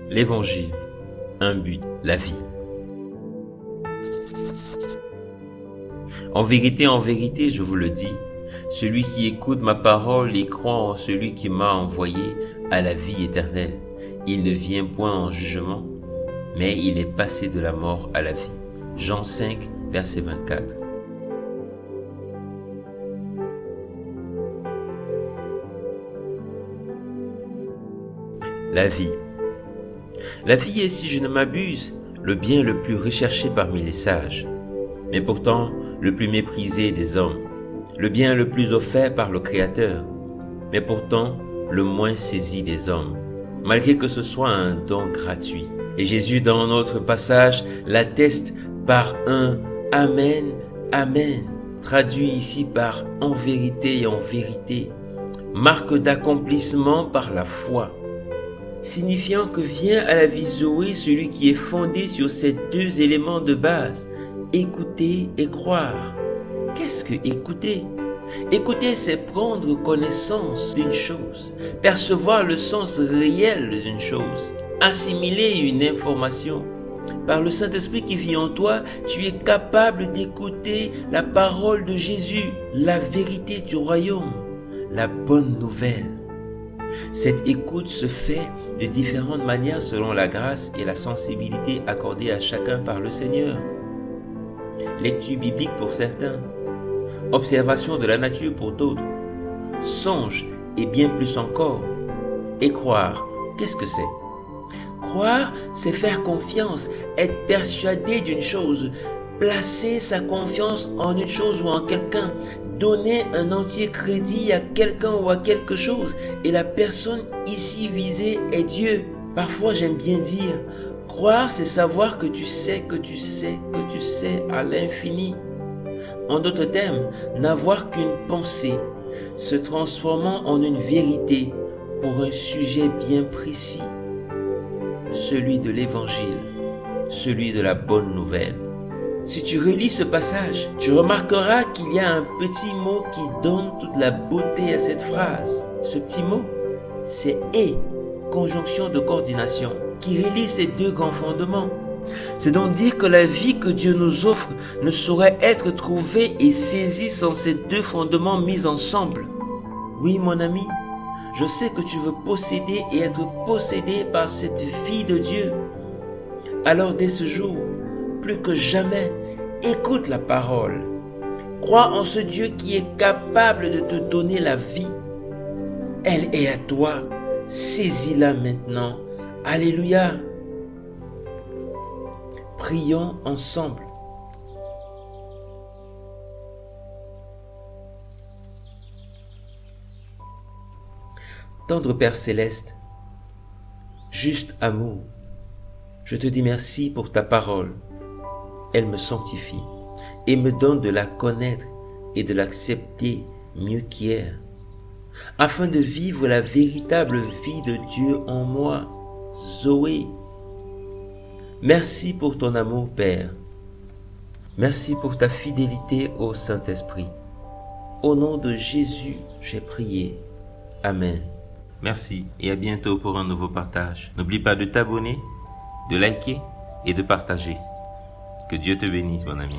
L'Évangile, un but, la vie. En vérité, je vous le dis, celui qui écoute ma parole et croit en celui qui m'a envoyé a la vie éternelle. Il ne vient point en jugement, mais il est passé de la mort à la vie. Jean 5, verset 24. La vie. La vie est, si je ne m'abuse, le bien le plus recherché parmi les sages, mais pourtant le plus méprisé des hommes, le bien le plus offert par le Créateur, mais pourtant le moins saisi des hommes, malgré que ce soit un don gratuit. Et Jésus, dans notre passage, l'atteste par un « Amen, Amen », traduit ici par « en vérité et en vérité », marque d'accomplissement par la foi, signifiant que vient à la vie Zoé celui qui est fondé sur ces deux éléments de base, écouter et croire. Qu'est-ce que écouter? Écouter, c'est prendre connaissance d'une chose, percevoir le sens réel d'une chose, assimiler une information. Par le Saint-Esprit qui vit en toi, tu es capable d'écouter la parole de Jésus, la vérité du royaume, la bonne nouvelle. Cette écoute se fait de différentes manières selon la grâce et la sensibilité accordées à chacun par le Seigneur. Lecture biblique pour certains, observation de la nature pour d'autres, songe et bien plus encore. Et croire, qu'est-ce que c'est? Croire, c'est faire confiance, être persuadé d'une chose, placer sa confiance en une chose ou en quelqu'un, donner un entier crédit à quelqu'un ou à quelque chose. Et la personne ici visée est Dieu. Parfois, j'aime bien dire, croire, c'est savoir que tu sais, que tu sais, que tu sais à l'infini. En d'autres termes, n'avoir qu'une pensée, se transformant en une vérité pour un sujet bien précis, celui de l'Évangile, celui de la bonne nouvelle. Si tu relis ce passage, tu remarqueras qu'il y a un petit mot qui donne toute la beauté à cette phrase. Ce petit mot, c'est « et », conjonction de coordination, qui relie ces deux grands fondements. C'est donc dire que la vie que Dieu nous offre ne saurait être trouvée et saisie sans ces deux fondements mis ensemble. Oui, mon ami, je sais que tu veux posséder et être possédé par cette vie de Dieu. Alors dès ce jour, plus que jamais, écoute la parole. Crois en ce Dieu qui est capable de te donner la vie. Elle est à toi. Saisis-la maintenant. Alléluia. Prions ensemble. Tendre Père Céleste, juste amour, je te dis merci pour ta parole. Elle me sanctifie et me donne de la connaître et de l'accepter mieux qu'hier, afin de vivre la véritable vie de Dieu en moi, Zoé. Merci pour ton amour, Père. Merci pour ta fidélité au Saint-Esprit. Au nom de Jésus, j'ai prié. Amen. Merci et à bientôt pour un nouveau partage. N'oublie pas de t'abonner, de liker et de partager. Que Dieu te bénisse, mon ami.